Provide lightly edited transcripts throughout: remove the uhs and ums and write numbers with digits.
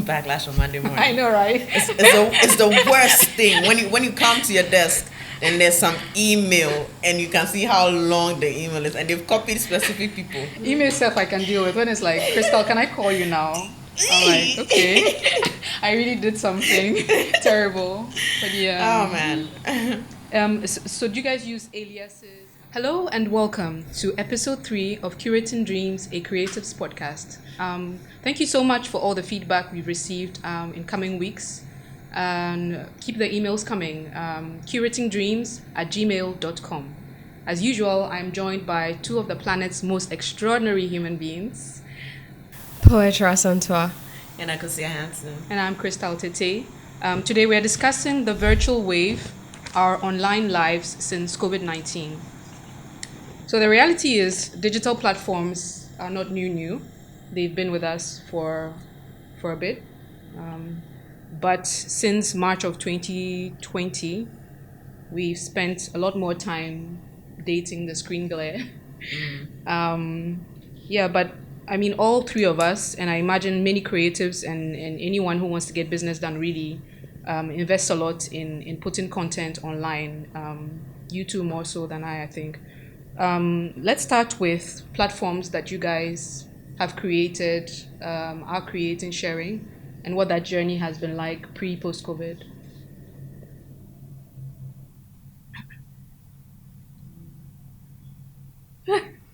backlash on Monday morning. I know, right? It's the worst thing when you come to your desk and there's some email and you can see how long the email is and they've copied specific people. Email stuff I can deal with. When it's like, Crystal, can I call you now? I'm like, okay. I really did something terrible. But yeah. Oh man. So do you guys use aliases? Hello and welcome to episode 3 of Curating Dreams, a Creatives podcast. Thank you so much for all the feedback we've received in coming weeks. And keep the emails coming. curatingdreams@gmail.com. As usual, I'm joined by two of the planet's most extraordinary human beings. Poetra, Asantewa. And Akosua Hanson. And I'm Crystal Tettey. Today we're discussing the virtual wave, our online lives since COVID-19. So the reality is digital platforms are not new. They've been with us for a bit. But since March of 2020, we've spent a lot more time dating the screen glare. But I mean, all three of us, and I imagine many creatives and anyone who wants to get business done really invest a lot in putting content online. You two more so than I think. Let's start with platforms that you guys have created, are creating, sharing, and what that journey has been like pre-post-COVID.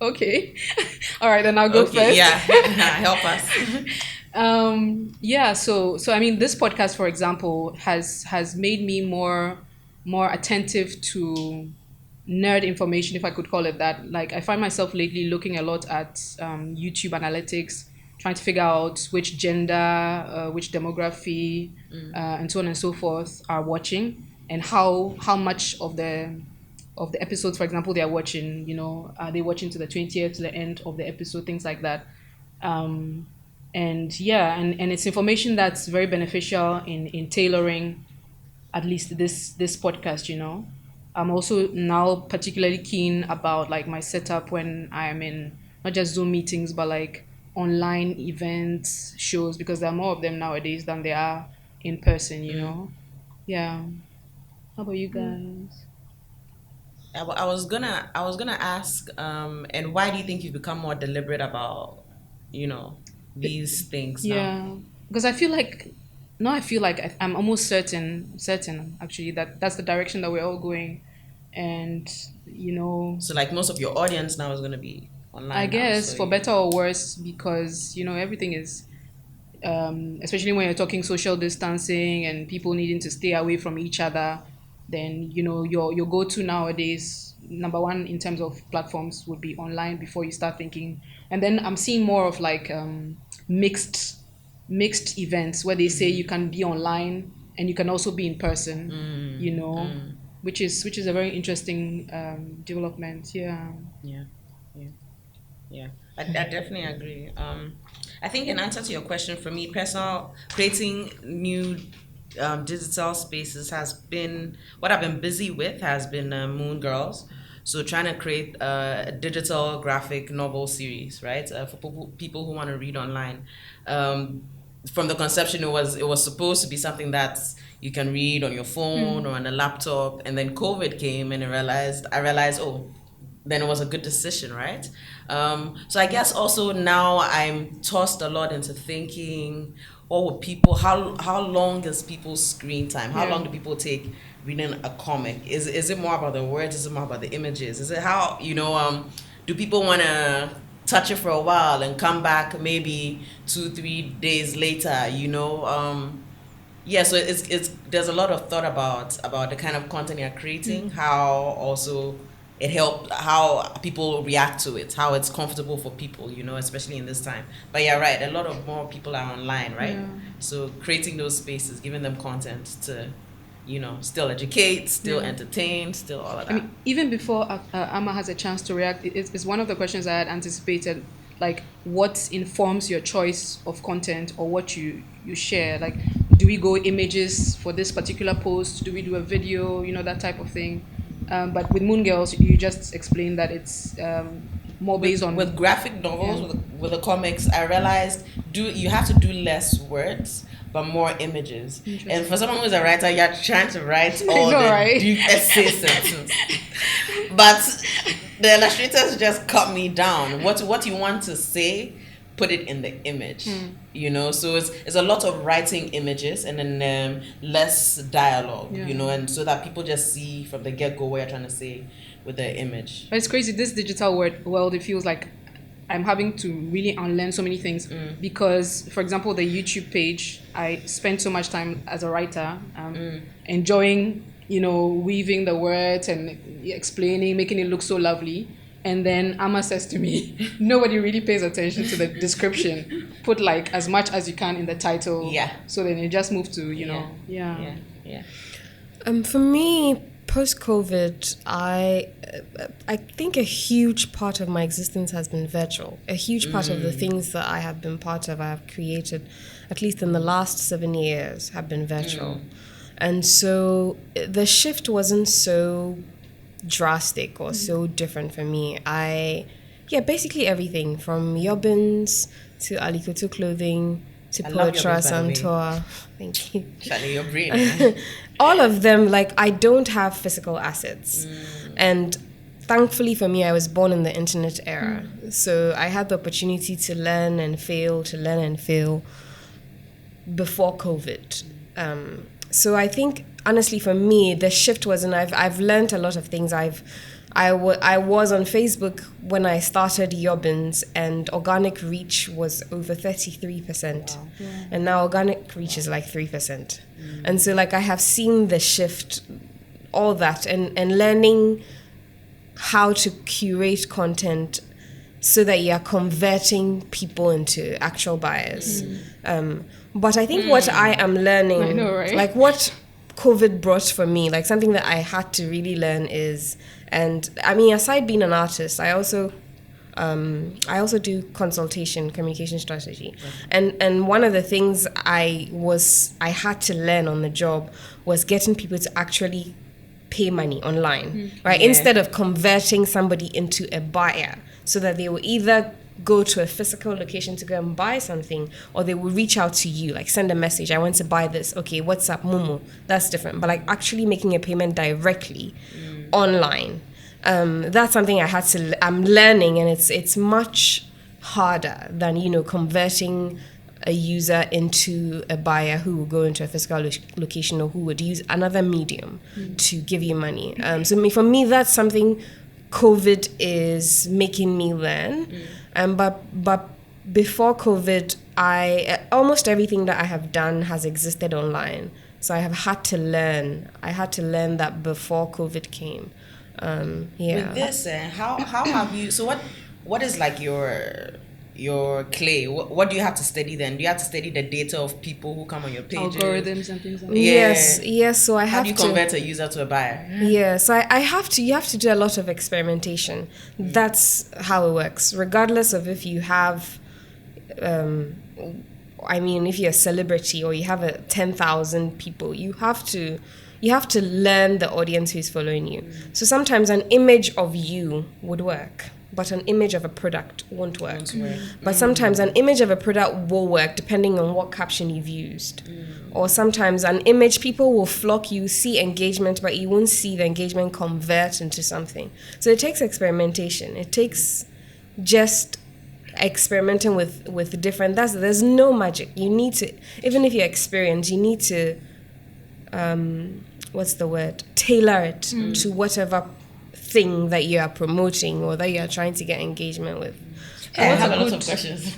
Okay. All right, then I'll go first. Yeah, help us. So I mean, this podcast, for example, has made me more attentive to nerd information, if I could call it that. Like, I find myself lately looking a lot at YouTube analytics, trying to figure out which gender, which demography, and so on and so forth are watching, and how much of the episodes, for example, they are watching. You know, are they watching to the 20th, to the end of the episode, things like that. And it's information that's very beneficial in tailoring at least this podcast, you know. I'm also now particularly keen about like my setup when I am in not just Zoom meetings but like online events, shows, because there are more of them nowadays than there are in person, you know. Yeah. How about you guys? I was gonna ask, and why do you think you've become more deliberate about, these things now? Yeah, because I feel like I'm almost certain actually that that's the direction that we're all going, and So like most of your audience now is gonna be online. I guess so for better or worse, because everything is, especially when you're talking social distancing and people needing to stay away from each other, then your go-to nowadays, number one in terms of platforms, would be online before you start thinking. And then I'm seeing more of like mixed events where they say you can be online and you can also be in person, which is a very interesting development. Yeah. I definitely agree. I think in answer to your question, for me, personal creating new digital spaces has been what I've been busy with. Has been Moon Girls. So trying to create a digital graphic novel series, right, for people who want to read online. From the conception, it was supposed to be something that you can read on your phone or on a laptop, and then COVID came, and I realized, then it was a good decision, right? So I guess also now I'm tossed a lot into thinking, how long is people's screen time? How long do people take reading a comic? Is it more about the words? Is it more about the images? Is it how, do people want to touch it for a while and come back maybe 2-3 days later, so it's there's a lot of thought about the kind of content you're creating, how also it helped, how people react to it, how it's comfortable for people, especially in this time. But yeah, right, a lot of more people are online, right? Yeah. So creating those spaces, giving them content to, still educate, still entertain, still all of that. I mean, even before Amma has a chance to react, it's one of the questions I had anticipated, like what informs your choice of content or what you share. Like, do we go images for this particular post? Do we do a video? That type of thing. But with Moon Girls, you just explained that it's more based on... With graphic novels, with the comics, I realized, you have to do less words but more images. And for someone who's a writer, you're trying to write all the big essay sentence. But the illustrators just cut me down. What you want to say, put it in the image. So it's a lot of writing images and then less dialogue, and so that people just see from the get-go what you're trying to say with the image. But it's crazy, this digital world, it feels like I'm having to really unlearn so many things because, for example, the YouTube page, I spent so much time as a writer enjoying, weaving the words and explaining, making it look so lovely. And then Amma says to me, nobody really pays attention to the description. Put like as much as you can in the title. Yeah. So then you just move to, Yeah. For me, post-COVID, I think a huge part of my existence has been virtual. A huge part of the things that I have been part of, I have created, at least in the last 7 years, have been virtual. And so the shift wasn't so drastic or so different for me. Basically everything from Yobbins to Alikoto clothing to Poetra, Asantewa. Thank you. Charlie, your brain. All of them, like, I don't have physical assets. And thankfully for me, I was born in the internet era. So I had the opportunity to learn and fail before COVID. So I think, honestly, for me, the shift wasn't, I've learned a lot of things. I was on Facebook when I started Yobbins, and organic reach was over 33%. Wow. Yeah. And now organic reach is like 3%. And so, like, I have seen the shift, all that, and learning how to curate content so that you're converting people into actual buyers. But I think what I am learning, I know, right? like what COVID brought for me, like something that I had to really learn is, and I mean, aside being an artist, I also do consultation, communication strategy. And one of the things I had to learn on the job was getting people to actually pay money online, right? Yeah. Instead of converting somebody into a buyer, so that they will either go to a physical location to go and buy something, or they will reach out to you, like send a message, I want to buy this, okay, what's up, Momo? That's different. But like actually making a payment directly online, that's something I'm learning, and it's much harder than, converting a user into a buyer who will go into a physical location, or who would use another medium to give you money. For me, that's something COVID is making me learn. But before COVID, almost everything that I have done has existed online. So I have had to learn. I had to learn that before COVID came. With this, how have you? So what is like your clay? What do you have to study then? Do you have to study the data of people who come on your pages? Algorithms and things like that. Yes. So I have to. How do you convert a user to a buyer? Yeah, so I have to. You have to do a lot of experimentation. That's how it works. Regardless of if you have, if you're a celebrity or you have 10,000 people, you have to learn the audience who's following you. So sometimes an image of you would work, but an image of a product won't work. But sometimes an image of a product will work depending on what caption you've used. Or sometimes an image, people will flock you, see engagement, but you won't see the engagement convert into something. So it takes experimentation. It takes just experimenting with different, there's no magic. You need to, even if you're experienced, you need to, tailor it to whatever thing that you are promoting or that you are trying to get engagement with. I have a lot of questions.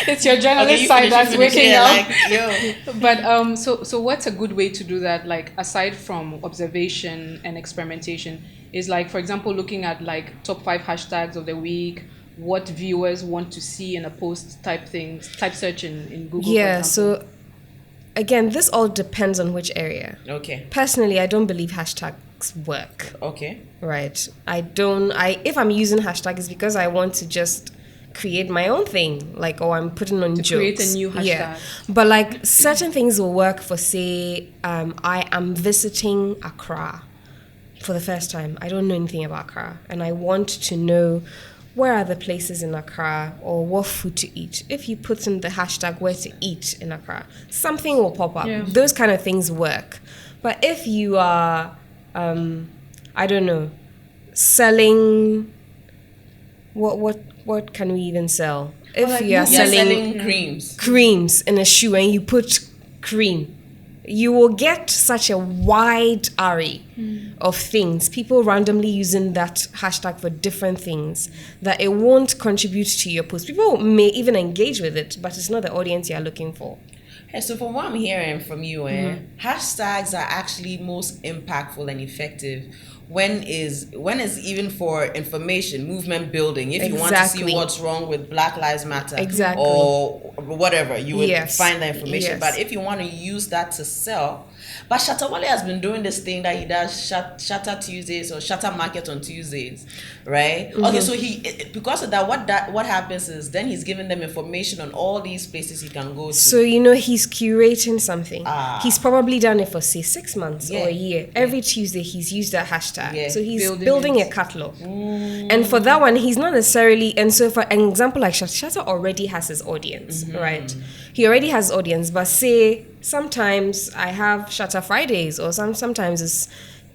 It's your journalist side that's waking up. Yo. But so what's a good way to do that? Like aside from observation and experimentation, is like, for example, looking at like top 5 hashtags of the week, what viewers want to see in a post type search in Google. Yeah. So again, this all depends on which area. Okay. Personally, I don't believe hashtags work. Okay. Right. If I'm using hashtags, it's because I want to just create my own thing, like, or I'm putting on to jokes. Create a new hashtag. Yeah. But like certain things will work for, say, I am visiting Accra for the first time. I don't know anything about Accra, and I want to know where are the places in Accra or what food to eat. If you put in the hashtag where to eat in Accra, something will pop up. Yeah. Those kind of things work. But if you are, I don't know, selling, what can we even sell? If like you are You're selling creams in a shoe and you put cream, you will get such a wide array of things, people randomly using that hashtag for different things, that it won't contribute to your post. People may even engage with it, but it's not the audience you're looking for. Hey, so from what I'm hearing from you, hashtags are actually most impactful and effective when is even for information, movement building. If you want to see what's wrong with Black Lives Matter, or whatever, you would find the information. But if you want to use that to sell, but Shatta Wale has been doing this thing that he does, Shatta Tuesdays or Shatta Market on Tuesdays, right? Okay, so because of that, what happens is then he's giving them information on all these places he can go to. So he's curating something. He's probably done it for say 6 months or a year. Every Tuesday he's used that hashtag. So he's building a catalog. And for that one, he's not necessarily. And so for an example like Shatta already has his audience, right? He already has audience, but say sometimes I have Shatta Fridays, or sometimes it's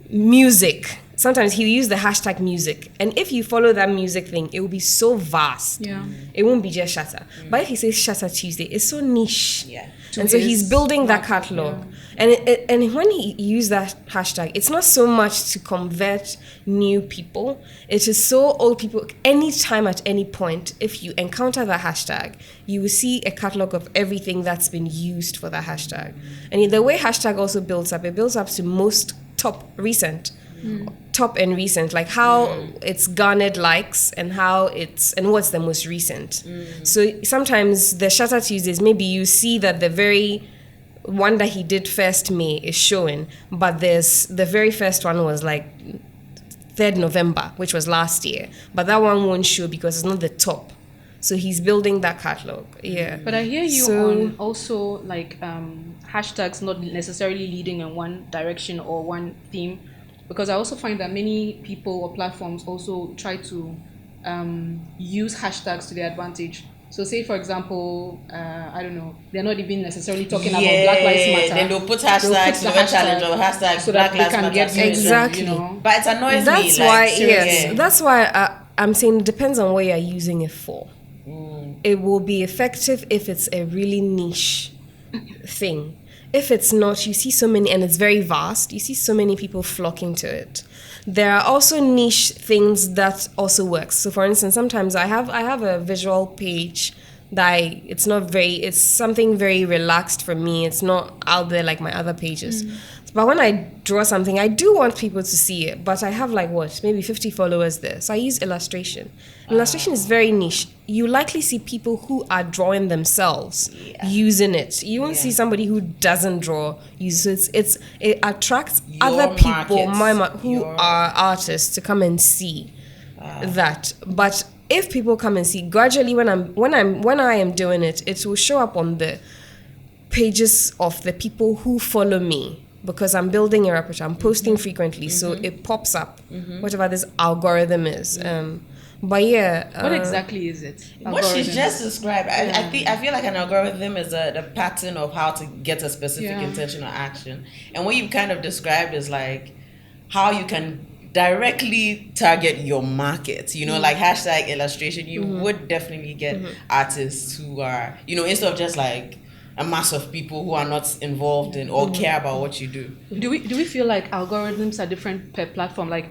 music. Sometimes he'll use the hashtag music. And if you follow that music thing, it will be so vast. Yeah. It won't be just Shatta. But if he says Shatta Tuesday, it's so niche. Yeah. And so he's building that catalog. Yeah. And when he used that hashtag, it's not so much to convert new people. It is so old people, anytime at any point, if you encounter that hashtag, you will see a catalog of everything that's been used for that hashtag. And the way hashtag also builds up, it builds up to most top and recent, like how it's garnered likes and and what's the most recent. So sometimes the Shatta Tuesdays, maybe you see that the very one that he did 1st May is showing, but the very first one was like 3rd November, which was last year, but that one won't show because it's not the top. So he's building that catalog. Yeah. But I hear you on also like hashtags not necessarily leading in one direction or one theme, because I also find that many people or platforms also try to use hashtags to their advantage. So say, for example, I don't know, they're not even necessarily talking about Black Lives Matter. Then they'll put hashtags, challenge or hashtags so Black that Lives they can Matter. get exactly. But it annoys that's me. Why, that's why I'm saying it depends on what you're using it for. It will be effective if it's a really niche thing. If it's not, you see so many, and it's very vast, you see so many people flocking to it. There are also niche things that also works. So for instance, sometimes I have a visual page that it's something very relaxed for me. It's not out there like my other pages. But when I draw something, I do want people to see it. But I have maybe 50 followers there. So I use illustration. Illustration is very niche. You likely see people who are drawing themselves using it. You won't see somebody who doesn't draw use it. It attracts other people who are artists to come and see that. But if people come and see, gradually when I am doing it, it will show up on the pages of the people who follow me. Because I'm building a repertoire, I'm posting frequently, so it pops up, whatever this algorithm is. But what exactly is it? What she just described, I feel like an algorithm is the pattern of how to get a specific intention or action. And what you kind of described is like how you can directly target your market. Like hashtag illustration, you would definitely get artists who are, instead of just like a mass of people who are not involved in or care about what you do. Do we feel like algorithms are different per platform? Like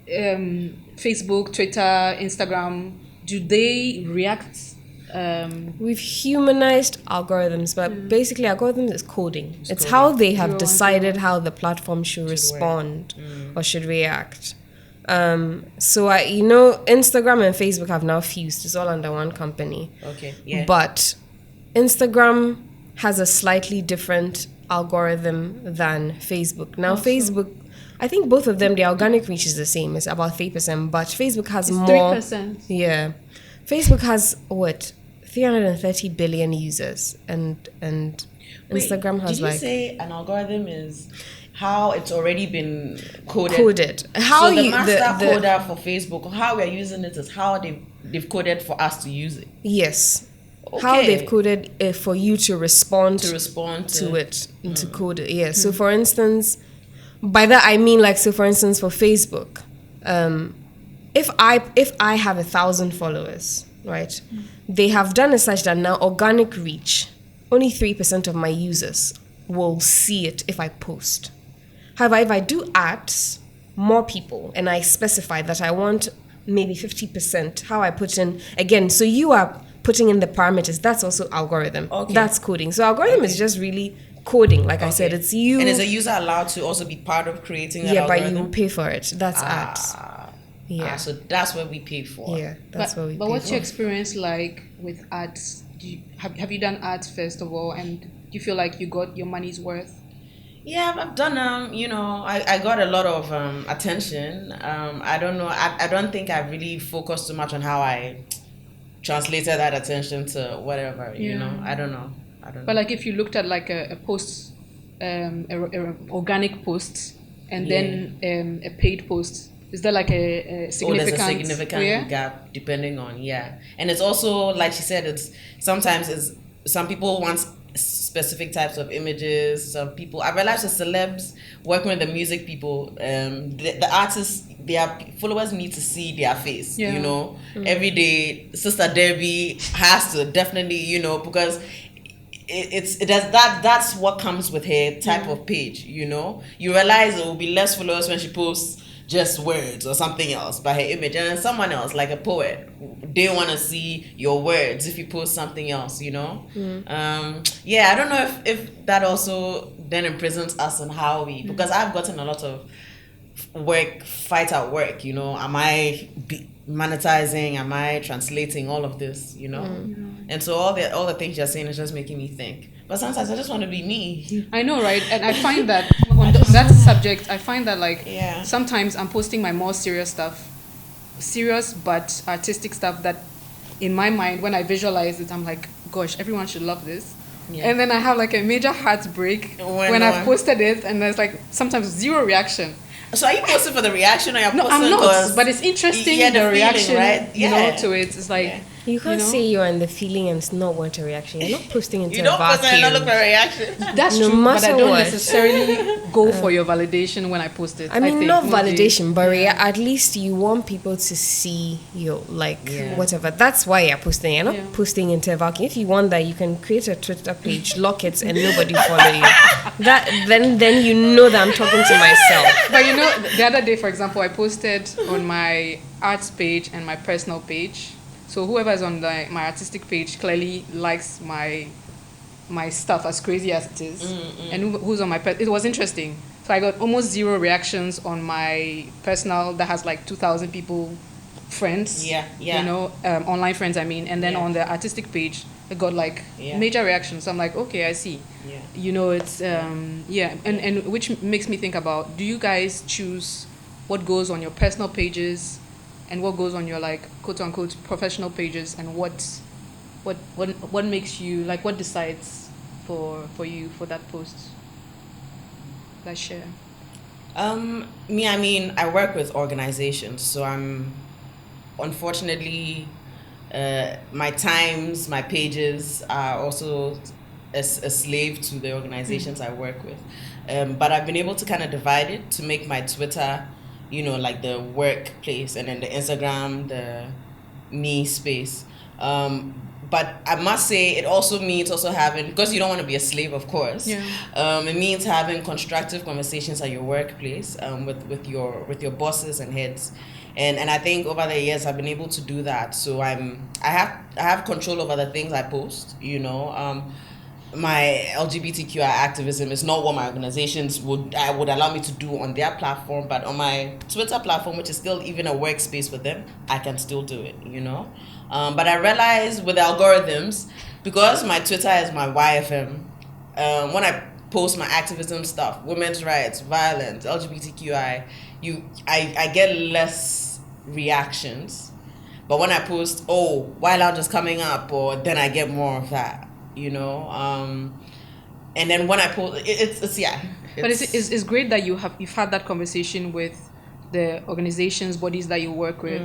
Facebook, Twitter, Instagram, do they react? We've humanized algorithms, but basically algorithms is coding. It's how they have decided how the platform should respond or should react. So Instagram and Facebook have now fused. It's all under one company. Okay, yeah. But Instagram has a slightly different algorithm than Facebook. Now, Facebook, I think both of them, the organic reach is the same. It's about 3%, but Facebook has more. 3%. Yeah. Facebook has, 330 billion users, and Instagram has did you like say an algorithm is how it's already been coded? How so the you master coder for Facebook, how we're using it is how they've coded for us to use it. Yes. Okay. How they've coded it for you to respond to it, and to code it. Yeah. So for instance, by that I mean like, so for instance for Facebook, if I have 1,000 followers, right? They have done it such that now organic reach, only 3% of my users will see it if I post. However, if I do ads, more people, and I specify that I want maybe 50%, how I put in, again, so you are putting in the parameters, that's also algorithm. Okay. That's coding. So algorithm is just really coding. Like I said, it's you. And is a user allowed to also be part of creating that Yeah, algorithm? but you pay for it. That's ads. Yeah. So that's what we pay for. Yeah, that's what we pay But what's for. your experience like with ads? Have you done ads first of all, and do you feel like you got your money's worth? Yeah, I've done I got a lot of attention. I don't know. I don't think I really focused too much on how I translated that attention to whatever. You know, I don't know. But like, if you looked at like a post, a organic post, and then a paid post, is there like a significant? There's a significant gap depending on and it's also like she said. It's sometimes some people want specific types of images. Some people, I realized the celebs working with the music people, the artists, their followers need to see their face. You know, every day. Sister Debbie has to definitely, because that's what comes with her type of page. You know, you realize there will be less followers when she posts just words or something else by her image, and then someone else like a poet, they want to see your words if you post something else. I don't know if that also then imprisons us on how we, because I've gotten a lot of fight at work. Am I monetizing, am I translating, all of this, and so all the things you're saying is just making me think. But sometimes I just want to be me. I know, right? And I find that on that subject, I find that like sometimes I'm posting my more serious but artistic stuff that in my mind, when I visualize it, I'm like, gosh, everyone should love this. And then I have like a major heartbreak when I've posted it, and there's like sometimes zero reaction. So are you posting for the reaction, or you're posting? No, I'm not. But it's interesting, the reaction, right? To it. It's like you can't say you're in the feeling and not want a reaction. You're not posting into you don't a vacuum. post and not look for a reaction. That's no true, but I don't what. necessarily go for your validation when I post it. I mean, think not maybe. validation, but at least you want people to see your whatever. That's why you're posting. You're not posting into a vacuum. If you want that, you can create a Twitter page, lock it, and nobody follow you. Then you know that I'm talking to myself. But the other day, for example, I posted on my arts page and my personal page. So whoever is on my artistic page clearly likes my stuff, as crazy as it is. And who's on my it was interesting. So I got almost zero reactions on my personal that has like 2,000 people, friends. Online friends, I mean. And then on the artistic page, I got like major reactions. So I'm like, okay, I see. It's and which makes me think about, do you guys choose what goes on your personal pages and what goes on your like quote unquote professional pages, and what makes you like, what decides for you for that post? Let's share. Me, I mean, I work with organizations, so I'm unfortunately my times, my pages are also a slave to the organizations I work with. But I've been able to kind of divide it to make my Twitter, like the workplace, and then the Instagram, the me space. But I must say, it also means having, because you don't want to be a slave, of course. It means having constructive conversations at your workplace, with your bosses and heads. And I think over the years I've been able to do that. So I have control over the things I post. My LGBTQI activism is not what my organizations would allow me to do on their platform, but on my Twitter platform, which is still even a workspace for them, I can still do it. But I realized with algorithms, because my Twitter is my YFM, when I post my activism stuff, women's rights, violence, LGBTQI, I get less reactions. But when I post, Wild Lounge is coming up, or then I get more of that, you know. And then when I post, it's yeah. But it's great that you've had that conversation with the organizations, bodies that you work with,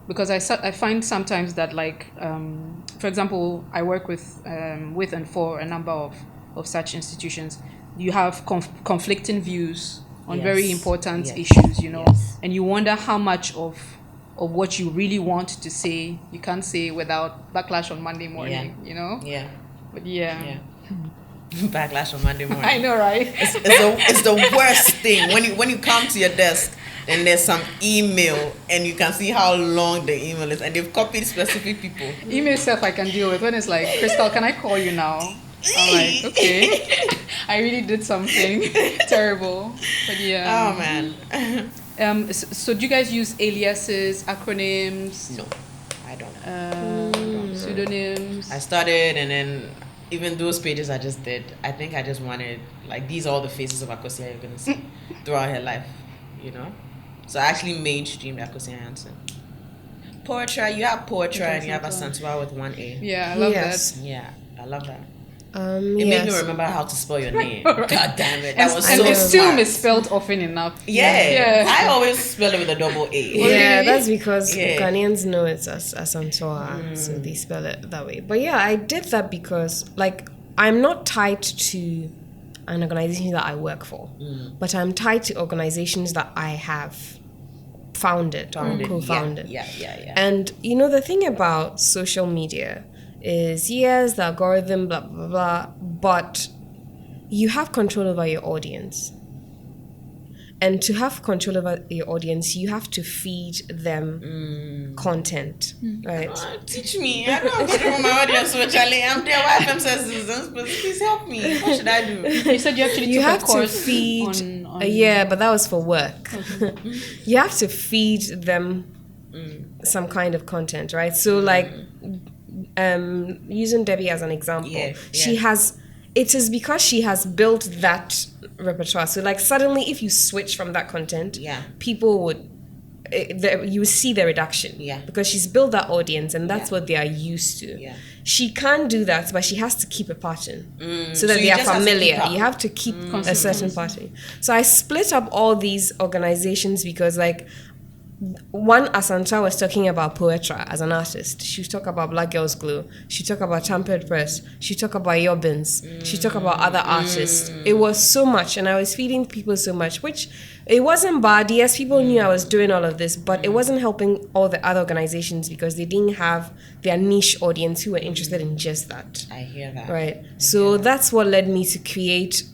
because I find sometimes that, like, for example, I work with and for a number of such institutions. You have conflicting views on very important issues, you know, and you wonder how much of what you really want to say you can't say without backlash on Monday morning, you know. Yeah. But yeah. Backlash on Monday morning. I know, right? It's the worst thing when you come to your desk and there's some email and you can see how long the email is and they've copied specific people. Email stuff I can deal with. When it's like, Crystal, can I call you now? I'm like, okay. I really did something terrible. But yeah. Oh man. So do you guys use aliases, acronyms? No, I don't. Pseudonyms? I started, and then even those pages I just did, I think I just wanted, like, these are all the faces of Akosua you're gonna see throughout her life, you know. So I actually mainstreamed Akosua Hanson. Poetra, you have Poetra and you have Asantewa with 1 A. Yeah, I love that. Yeah, I love that. It made me remember how to spell your name. God damn it. That was and so assume smart. it's spelled often enough. Yeah. I always spell it with a double A. Yeah, that's because Ghanaians know it's Asantewa, so they spell it that way. But yeah, I did that because, like, I'm not tied to an organization that I work for, but I'm tied to organizations that I have founded or co-founded. Yeah. And, you know, the thing about social media is, yes, the algorithm, blah, blah, blah, but you have control over your audience. And to have control over your audience, you have to feed them content, right? Teach me. I don't have control over my audience, so Charlie, I'm there. Why FM says this? Please help me. What should I do? You said you actually took have a course to feed. on Yeah, but that was for work. You have to feed them some kind of content, right? So, like, using Debbie as an example, it is because she has built that repertoire. So, like, suddenly if you switch from that content, people would you see the reduction, because she's built that audience and that's what they are used to. She can't do that, but she has to keep a pattern so that they are familiar. You have to keep a certain pattern. So I split up all these organizations because, like, one, Asantewa was talking about Poetra as an artist. She would talk about Black Girls Glue. She talk about Tampered Press. She talk about Yobbins. She talk about other artists. It was so much, and I was feeding people so much, which it wasn't bad. Yes, people knew I was doing all of this, but it wasn't helping all the other organizations because they didn't have their niche audience who were interested in just that. I hear that. Right. So that's what led me to create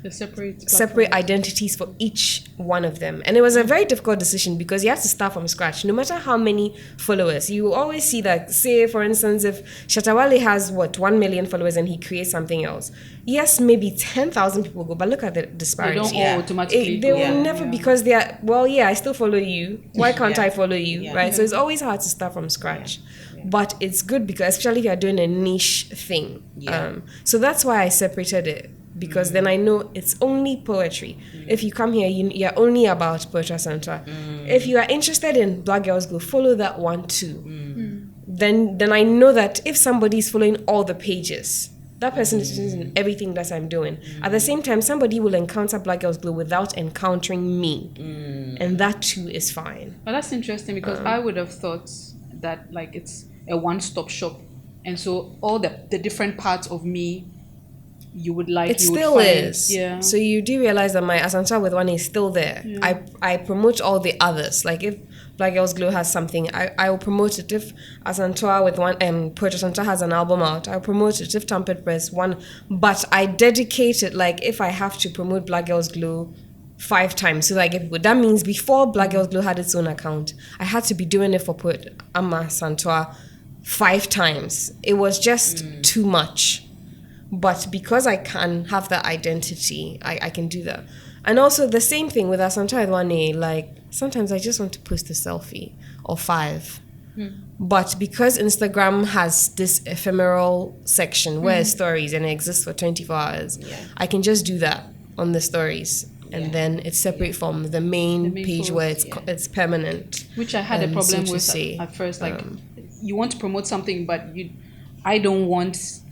the separate identities for each one of them. And it was a very difficult decision because you have to start from scratch. No matter how many followers, you always see that, say, for instance, if Shatawale has, 1 million followers and he creates something else, yes, maybe 10,000 people go, but look at the disparity. They don't all automatically They will never, because they are, I still follow you. Why can't I follow you, right? So it's always hard to start from scratch. But it's good because, especially if you're doing a niche thing. So that's why I separated it. Because then I know it's only poetry. If you come here, you're only about Poetra Center. If you are interested in Black Girls Go, follow that one too. Then I know that if somebody is following all the pages, that person is interested in everything that I'm doing. At the same time, somebody will encounter Black Girls Glow without encountering me. And that too is fine. Well, that's interesting because I would have thought that, like, it's a one-stop shop. And so all the different parts of me you would like, it you still would find. is. Yeah. So you do realize that my Asantewa with 1 is still there. I promote all the others. Like if Black Girls Glow has something, I will promote it. If Asantewa with 1 Poetra Center has an album out, I'll promote it. If Tampered Press 1, but I dedicate it. Like if I have to promote Black Girls Glow 5 times, so like that means before Black Girls Glow had its own account, I had to be doing it for Asantewa 5 times. It was just too much. But because I can have that identity, I can do that. And also the same thing with Asantewa 1A, like sometimes I just want to post a selfie or 5. But because Instagram has this ephemeral section where it's stories and it exists for 24 hours, I can just do that on the stories. and then it's separate from the main page post, where it's permanent. Which I had a problem so to with say. at first. Like, you want to promote something, but I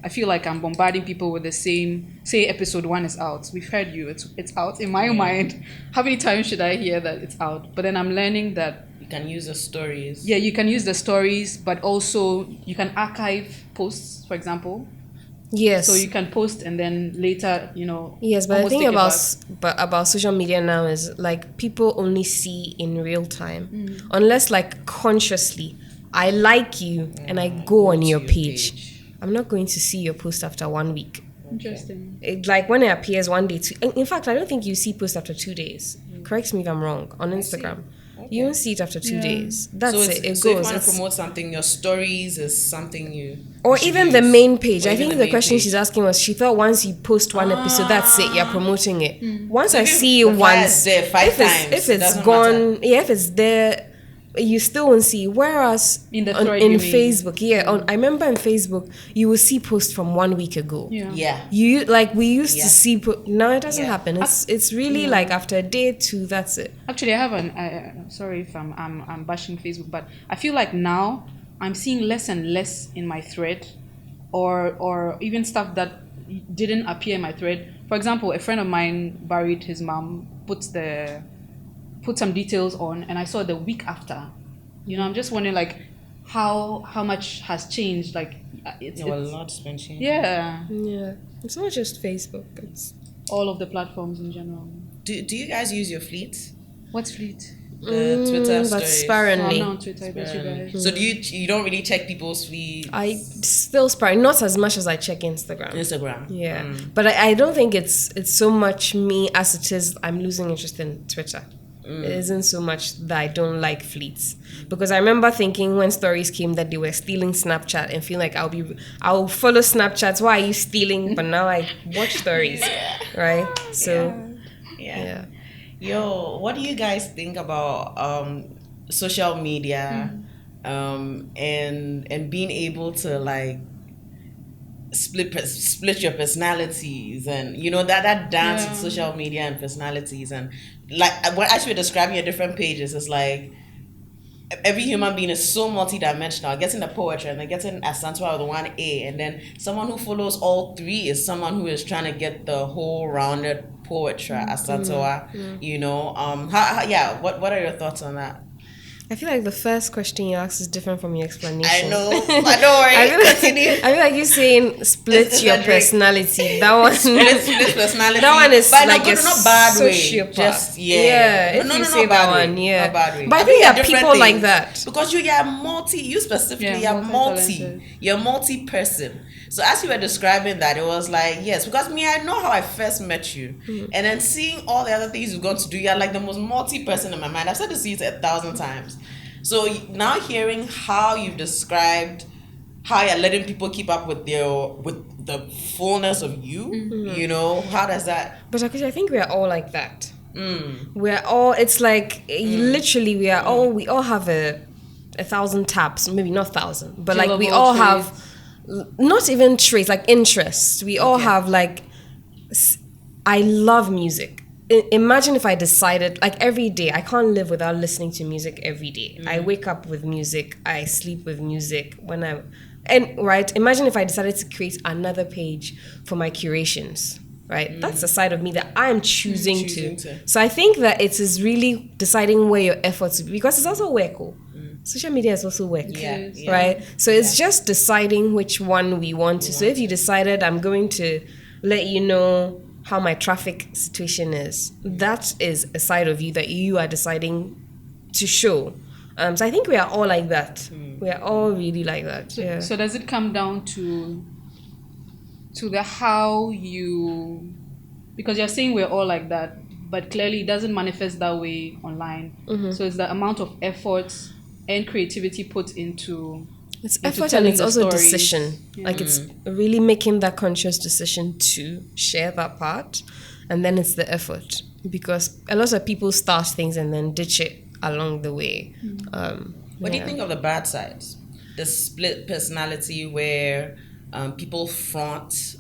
feel like I'm bombarding people with the same. Say episode 1 is out. We've heard you. It's out. In my mind, how many times should I hear that it's out? But then I'm learning that You can use the stories. yeah, you can use the stories, but also you can archive posts, for example. Yes. So you can post and then later, Yes, but the almost thing take it back. about social media now is like people only see in real time, unless like consciously I like you and I go on your page. I'm not going to see your post after 1 week. Interesting. Like when it appears one day, in fact, I don't think you see post after 2 days. Correct me if I'm wrong. On Instagram, you don't see it after 2 days. That's so it. It so goes. if you want to promote something, your stories is something or should even use. the main page. Or I even think the the question main page. she's asking was she thought once you post one episode, that's it. You're promoting it. Once So I if see the you flyer once, is there 5 if times, if it it's doesn't gone, matter. if it's there, you still won't see. Whereas In the thread, in you mean? Facebook, I remember in Facebook you will see posts from 1 week ago. Yeah. You like we used Yeah. to see. Now it doesn't Yeah. happen. It's really like after a day or two. That's it. Actually, I have sorry if I'm bashing Facebook, but I feel like now I'm seeing less and less in my thread, or even stuff that didn't appear in my thread. For example, a friend of mine buried his mom, put some details on, and I saw the week after. I'm just wondering like how much has changed. Like it's a lot's been changed. yeah, Yeah, it's not just Facebook. It's all of the platforms in general. Do you guys use your fleet? What's Fleet? The Twitter but stories. No, sparingly. I'm not on Twitter. I bet you guys. So do you don't really check people's feeds? I still sparing, not as much as I check Instagram. Instagram. Yeah, but I don't think it's so much me as it is. I'm losing interest in Twitter. It isn't so much that I don't like fleets, because I remember thinking when stories came that they were stealing Snapchat and feel like I'll follow Snapchat. Why are you stealing? But now I watch stories, right? So yeah. Yo, what do you guys think about social media and being able to like split your personalities, and that dance with social media and personalities, and like what as you were describing your different pages, it's like every human being is so multidimensional. Getting the Poetra and then getting Asantewa with 1A, and then someone who follows all 3 is someone who is trying to get the whole rounded Poetra, Asantewa. What are your thoughts on that? I feel like the first question you asked is different from your explanation. I know, but don't worry. Continue. I feel like you're saying split your personality. That one, split personality. that one is but like a not bad way. sociopath. Just if you say that one, Not bad way. But I think there are people like that. Because you're multi. You specifically are multi. You're multi-person. So as you were describing that, it was like, yes, because I know how I first met you, and then seeing all the other things you've gone to do, you're like the most multi-person in my mind. I've said this to you 1,000 times. So now hearing how you've described how you're letting people keep up with the fullness of you, how does that? But I think we are all like that. We're all. It's like literally we all have a 1,000 tabs, maybe not 1,000, but like we all have. Not even traits, like interests. We all have like, I love music. Imagine if I decided, like every day, I can't live without listening to music every day. I wake up with music, I sleep with music imagine if I decided to create another page for my curations, right? That's a side of me that I'm choosing to. So I think that it is really deciding where your efforts, because it's also work. Social media is also work, right? So it's just deciding which one we want to. So if you decided I'm going to let you know how my traffic situation is, that is a side of you that you are deciding to show. So I think we are all like that. We are all really like that. So does it come down to the how you, because you're saying we're all like that, but clearly it doesn't manifest that way online. So it's the amount of effort and creativity put into effort, and it's also stories. decision. Like it's really making that conscious decision to share that part, and then it's the effort, because a lot of people start things and then ditch it along the way. What do you think of the bad sides? The split personality where people front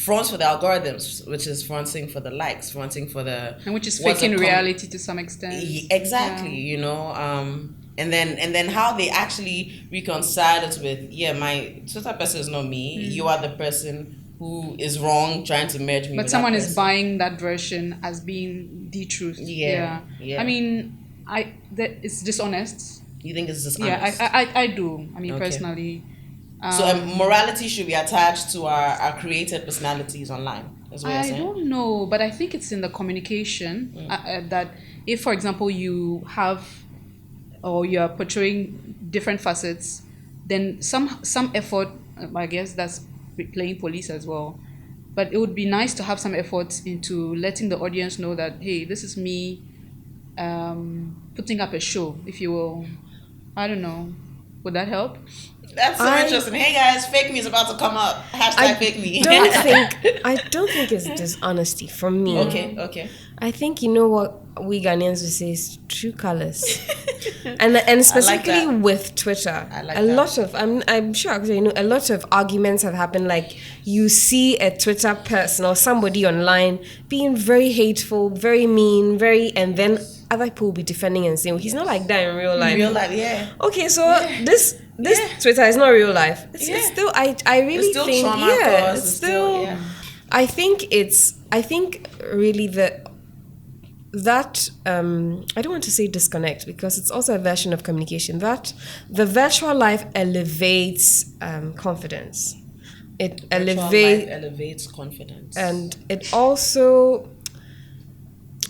fronts for the algorithms, which is fronting for the likes, fronting for the And which is what's faking the reality to some extent. Exactly, you know. And then how they actually reconcile it with, my Twitter person is not me. You are the person who is wrong trying to merge me. But with someone that is person. buying that version as being the truth. Yeah. I mean, it's dishonest. You think it's dishonest? Yeah, I do. I mean, Okay. personally. So morality should be attached to our created personalities online. That's what you're saying? I don't know, but I think it's in the communication that if, for example, you have or you're portraying different facets, then some effort, I guess that's playing police as well. But it would be nice to have some effort into letting the audience know that, hey, this is me putting up a show, if you will. I don't know. Would that help? That's so interesting. Hey guys, fake me is about to come up. Hashtag fake me. I don't think it's dishonesty from me. Okay. I think you know what we Ghanaians would say is true colors, and specifically with Twitter, lot of I'm sure actually, you know, a lot of arguments have happened. Like you see a Twitter person or somebody online being very hateful, very mean, and then other people will be defending and saying, well, he's not like that in real life. Okay, so this Twitter is not real life. It's still I really it's still think trauma it's still I think really that I don't want to say disconnect because it's also a version of communication, that the virtual life elevates confidence. It elevates confidence, and it also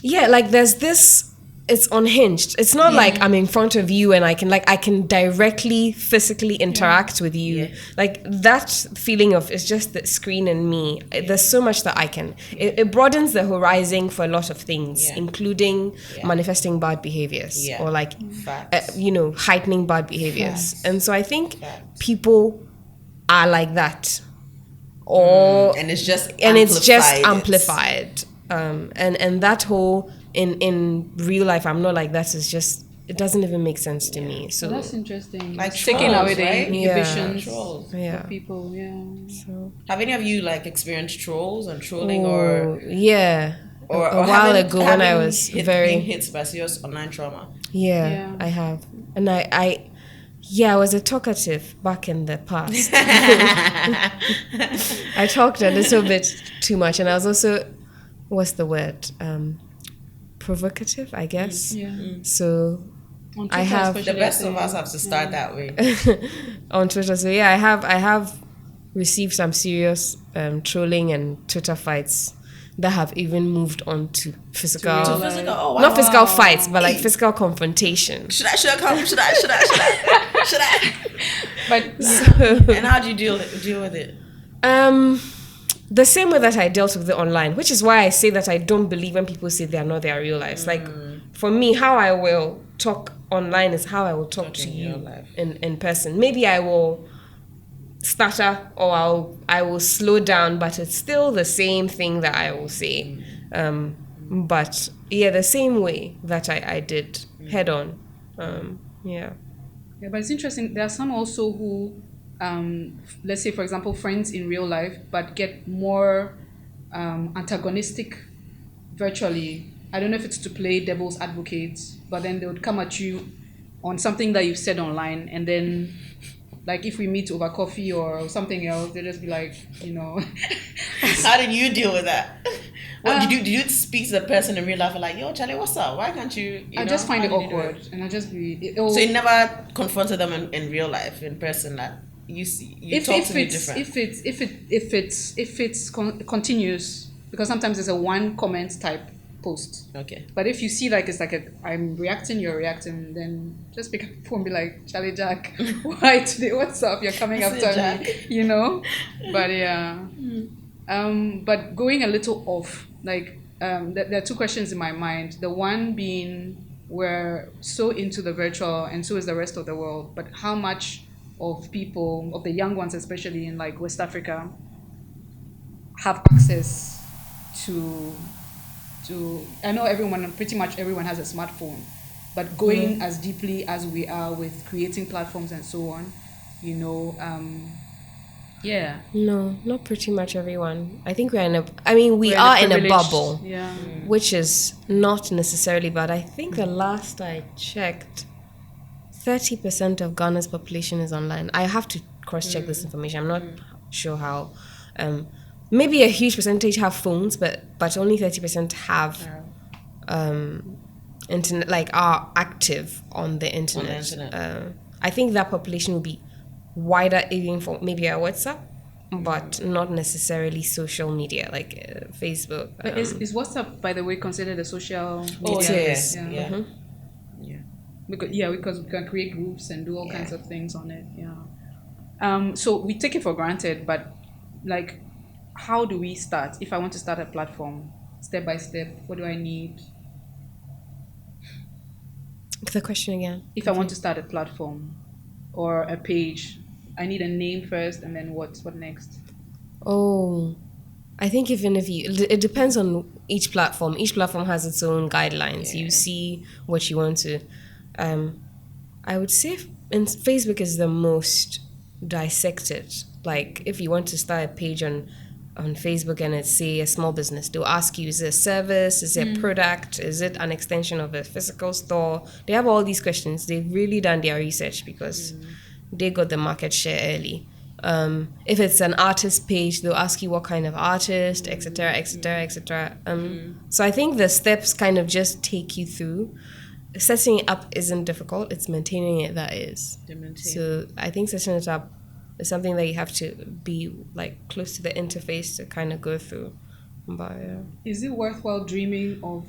like there's this, it's unhinged. It's not like I'm in front of you and I can directly physically interact with you. Like that feeling of it's just the screen and me. There's so much that I can. It broadens the horizon for a lot of things, including manifesting bad behaviors or like heightening bad behaviors. And so I think people are like that, or and it's just amplified. And that whole in real life I'm not like that, is just, it doesn't even make sense to me. So that's interesting. Like taking away the inhibitions trolls. for people. So have any of you like experienced trolls and trolling or a while ago when I was being hit by serious online trauma? I have, and I was a talkative back in the past. I talked a little bit too much, and I was also, what's the word? Provocative, I guess. So I have the best of us have to start that way on Twitter. So I have received some serious trolling and Twitter fights that have even moved on to physical. Not physical fights, but like physical confrontation. Should I? But and how do you deal with it? The same way that I dealt with it online, which is why I say that I don't believe when people say they are not their real lives. Like for me, how I will talk online is how I will talk to you in person. Maybe I will stutter or I will slow down, but it's still the same thing that I will say. But the same way that I did head on. Yeah, but it's interesting. There are some also who, let's say, for example, friends in real life, but get more antagonistic virtually. I don't know if it's to play devil's advocate, but then they would come at you on something that you've said online, and then, like, if we meet over coffee or something else, they'll just be like, How did you deal with that? Did you speak to the person in real life like, yo, Charlie, what's up? Why can't you? I just find it awkward, and I just be. So you never confronted them in real life, in person, like you talk to me different. If it's continuous, because sometimes it's a one comment type post. Okay. But if you see like it's like I'm reacting, you're reacting, then just pick up the phone and be like, Charlie Jack, why today? What's up? You're coming after me, But but going a little off, like there are two questions in my mind. The one being, we're so into the virtual, and so is the rest of the world. But how much of people, of the young ones, especially in like West Africa, have access to I know pretty much everyone has a smartphone, but going as deeply as we are with creating platforms and so on, Yeah. No, not pretty much everyone. I think we are We're are in a privileged- bubble, Yeah. which is not necessarily bad. I think the last I checked, 30% of Ghana's population is online. I have to cross-check this information. I'm not sure how. Maybe a huge percentage have phones, but only 30% have internet, like are active on the internet. I think that population will be wider even for maybe a WhatsApp, but not necessarily social media like Facebook. But is WhatsApp, by the way, considered a social Oh, media? yes. Yeah. Yeah. Mhm. Yeah. Because we can create groups and do all kinds of things on it. Yeah. So we take it for granted, but like, how do we start? If I want to start a platform, step by step, what do I need? The question again. If I want to start a platform or a page, I need a name first, and then what next? Oh, I think even if it depends on each platform. Each platform has its own guidelines. You see what you want to. I would say Facebook is the most dissected. Like if you want to start a page on Facebook and it's say a small business, they'll ask you, is it a service? Is it a product? Is it an extension of a physical store? They have all these questions. They've really done their research because they got the market share early. If it's an artist page, they'll ask you what kind of artist, etc., etc., etc. So I think the steps kind of just take you through. Setting it up isn't difficult. It's maintaining it that is. So I think setting it up is something that you have to be like close to the interface to kind of go through. But Is it worthwhile dreaming of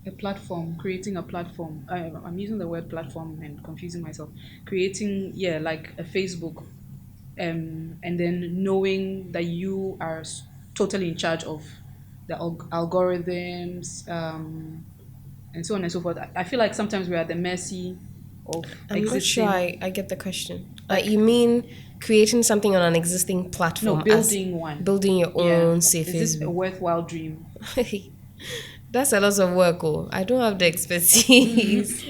a platform, creating a platform? I'm using the word platform and confusing myself. Creating, like a Facebook, and then knowing that you are totally in charge of the algorithms, and so on and so forth. I feel like sometimes we're at the mercy of I'm existing. not sure I get the question. You mean creating something on an existing platform? No, building one. Building your own, say, Is this a Facebook. worthwhile dream? That's a lot of work. I don't have the expertise.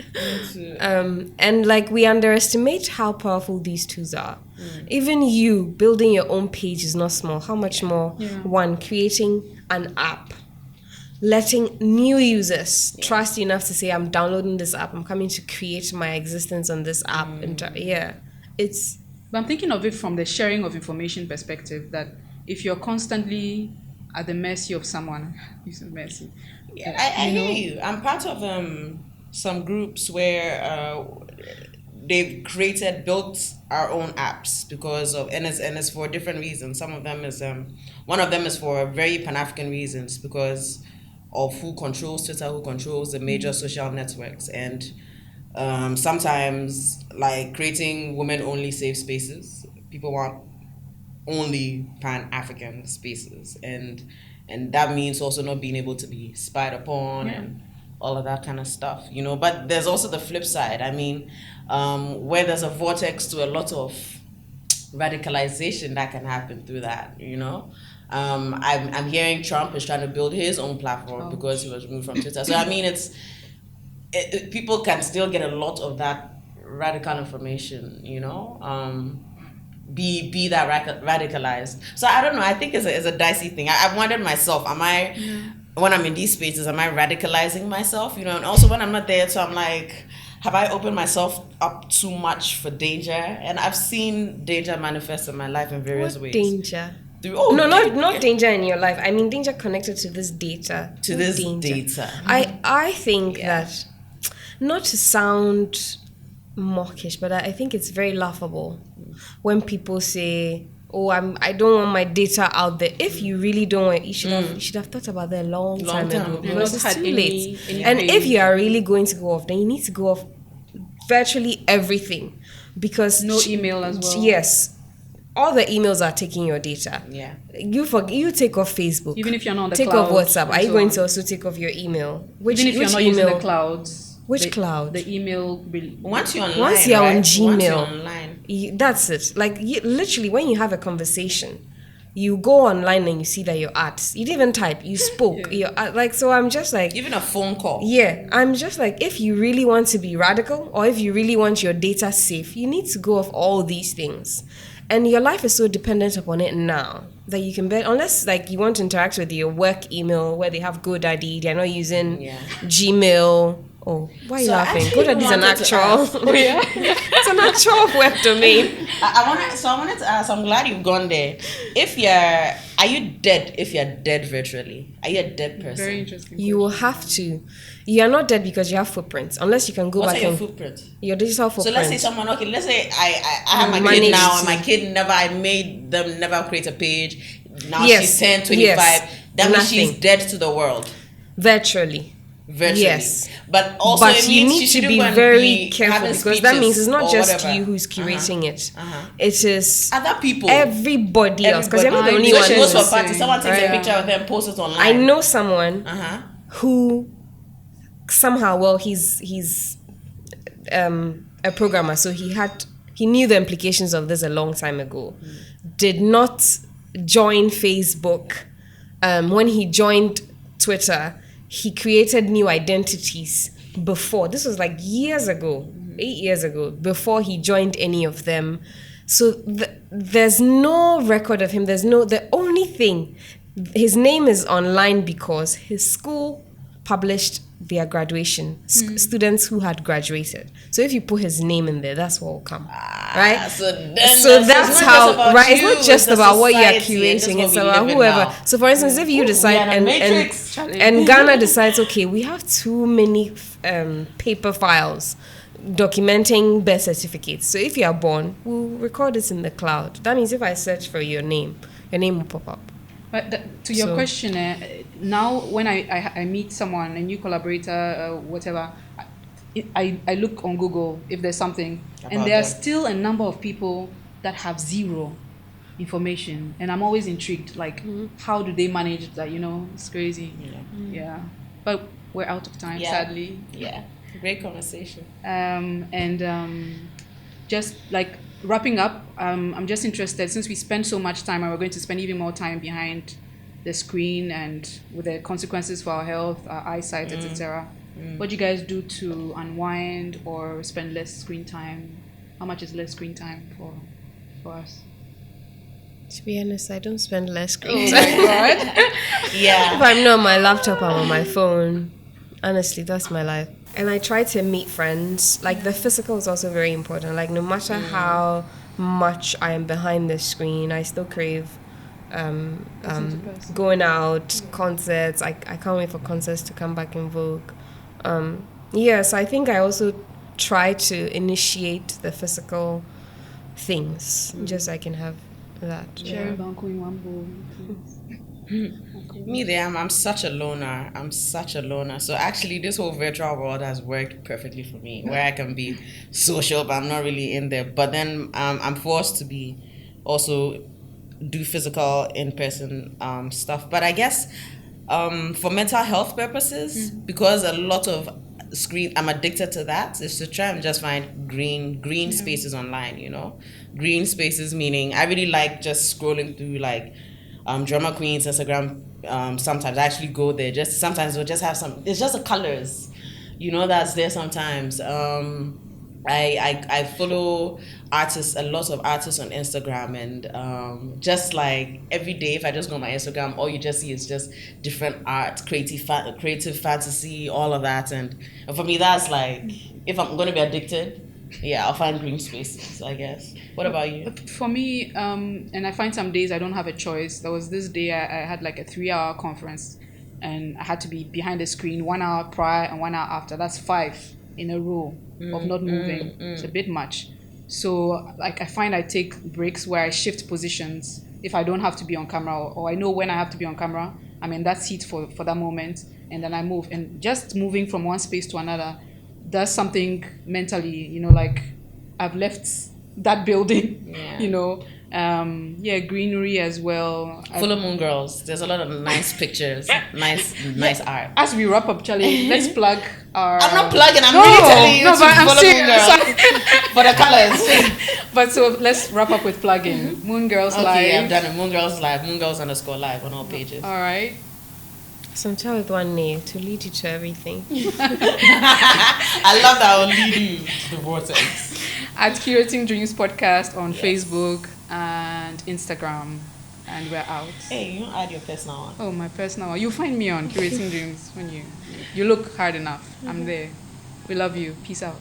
And like we underestimate how powerful these tools are. Even you building your own page is not small. How much more? One, creating an app, letting new users trust you enough to say, I'm downloading this app, I'm coming to create my existence on this app. It's. But I'm thinking of it from the sharing of information perspective, that if you're constantly at the mercy of someone, mercy. I hear you. I'm part of some groups where they've built our own apps because of, and it's for different reasons. Some of them is one of them is for very Pan-African reasons because of who controls Twitter, who controls the major social networks, and sometimes like creating women-only safe spaces. People want only Pan-African spaces, and that means also not being able to be spied upon and all of that kind of stuff, But there's also the flip side. I mean, where there's a vortex to a lot of radicalization that can happen through that, I'm hearing Trump is trying to build his own platform because he was removed from Twitter. So I mean, people can still get a lot of that radical information, be that radicalized. So I don't know. I think it's a dicey thing. I've wondered myself, am I, when I'm in these spaces, am I radicalizing myself? And also when I'm not there, so I'm like, have I opened myself up too much for danger? And I've seen danger manifest in my life in various ways. Danger? Not danger in your life. I mean danger connected to this data. Data. I think that, not to sound mockish, but I think it's very laughable when people say, I don't want my data out there. If you really don't want it, you should have thought about that a long time ago. Because it's too late. And if you are really going to go off, then you need to go off virtually everything, because no email as well. Yes, all the emails are taking your data. Yeah. You take off Facebook. Even if you're not on the take cloud. Take off WhatsApp. Are you going to also take off your email? Even if you're not using the clouds. Which cloud? The email will. Once you're online, once you're on Gmail, once you're online. That's it. Like literally, when you have a conversation, you go online and you see that you're at. You didn't even type. You spoke. You're at, so I'm just like, even a phone call. Yeah, I'm just like, if you really want to be radical, or if you really want your data safe, you need to go off all these things. And your life is so dependent upon it now that you can bet, unless like you want to interact with your work email where they have GoDaddy, they're not using Gmail. Oh, why are you So laughing? actually GoDaddy is an wanted to actual. ask- It's an actual web domain. I wanted to ask. I'm glad you've gone there. Are you dead? If you're dead virtually, are you a dead person? Very interesting. You will have to. You are not dead because you have footprints, unless you can go What's back your and footprint? your digital So footprint. let's say someone. Okay, let's say I have my Managed kid now, and to- my kid never. I made them never create a page. Now Yes, she's 10, 25. yes. That means she's Nothing. dead to the world. Virtually. Virtually. Yes. But also But it you means need she to shouldn't be go and very be careful, having because that means it's not speeches just or whatever. you who's curating it. Uh-huh. It is Other people. everybody else, because you're not the Everybody. only So one. she goes for a who's- party, someone takes a Right. picture of them, posts it online. I know someone Uh-huh. who somehow, well, he's a programmer, so he knew the implications of this a long time ago. Did not join Facebook. When he joined Twitter, he created new identities before. This was like years ago, 8 years ago, before he joined any of them. So there's no record of him. The only thing, his name is online because his school published their graduation, students who had graduated. So if you put his name in there, that's what will come, right? So That's it's not how, just about right? It's you, not just the about what you're society, and just curating, what it's we about live in whoever. now. So for instance, if you decide we are in a matrix. and Ghana decides, okay, we have too many paper files documenting birth certificates. So if you are born, we'll record it in the cloud. That means if I search for your name will pop up. But to your question, now when I meet someone, a new collaborator, whatever, I look on Google if there's something, and there are still a number of people that have zero information, and I'm always intrigued, like, how do they manage that? It's crazy. Yeah. But we're out of time, sadly. Yeah. Great conversation. Just like wrapping up, I'm just interested, since we spend so much time and we're going to spend even more time behind the screen and with the consequences for our health, our eyesight, etc. What do you guys do to unwind or spend less screen time? How much is less screen time for us? To be honest, I don't spend less Oh screen my time. God. Yeah. If I'm not on my laptop, I'm on my phone. Honestly, that's my life. And I try to meet friends. Like, the physical is also very important. Like, no matter how much I am behind the screen, I still crave going out, concerts. I can't wait for concerts to come back in vogue. Yes, I think I also try to initiate the physical things, just so I can have that. Cherry banku in one bowl. Me there, I'm such a loner. So actually, this whole virtual world has worked perfectly for me, where I can be social, but I'm not really in there. But then I'm forced to be also do physical in-person stuff. But I guess for mental health purposes, because a lot of screen, I'm addicted to that, is to try and just find green spaces online. Green spaces meaning I really like just scrolling through like drama queens Instagram. Sometimes I actually go there, just sometimes we'll just have some, it's just the colors that's there sometimes. I follow a lot of artists on Instagram, and just like every day if I just go on my Instagram, all you just see is just different art, creative fantasy, all of that, and for me that's like, if I'm going to be addicted, I'll find green spaces, I guess. What about you? For me, and I find some days I don't have a choice. There was this day I had like a 3-hour conference, and I had to be behind the screen 1 hour prior and 1 hour after. That's 5 in a row of not moving. It's a bit much. So like I find I take breaks where I shift positions if I don't have to be on camera, or I know when I have to be on camera, I'm in that seat for that moment, and then I move. And just moving from one space to another does something mentally, like I've left that building, greenery as well. Full of moon girls. There's a lot of nice pictures, nice art. As we wrap up, Charlie, let's plug our... I'm not plugging, I'm really telling you to follow Moon Girls for the colors. But so let's wrap up with plugging. Moon Girls Live. Okay, I've done it. Moon Girls Live, Moon Girls _ live on all pages. All right. Sometimes with one name to lead you to everything. I love that. I'll lead you to the vortex. At Curating Dreams Podcast on Facebook. and Instagram, and we're out. Hey, you don't add your personal one. Oh, my personal one. You'll find me on Curating Dreams when you look hard enough. I'm there. We love you. Peace out.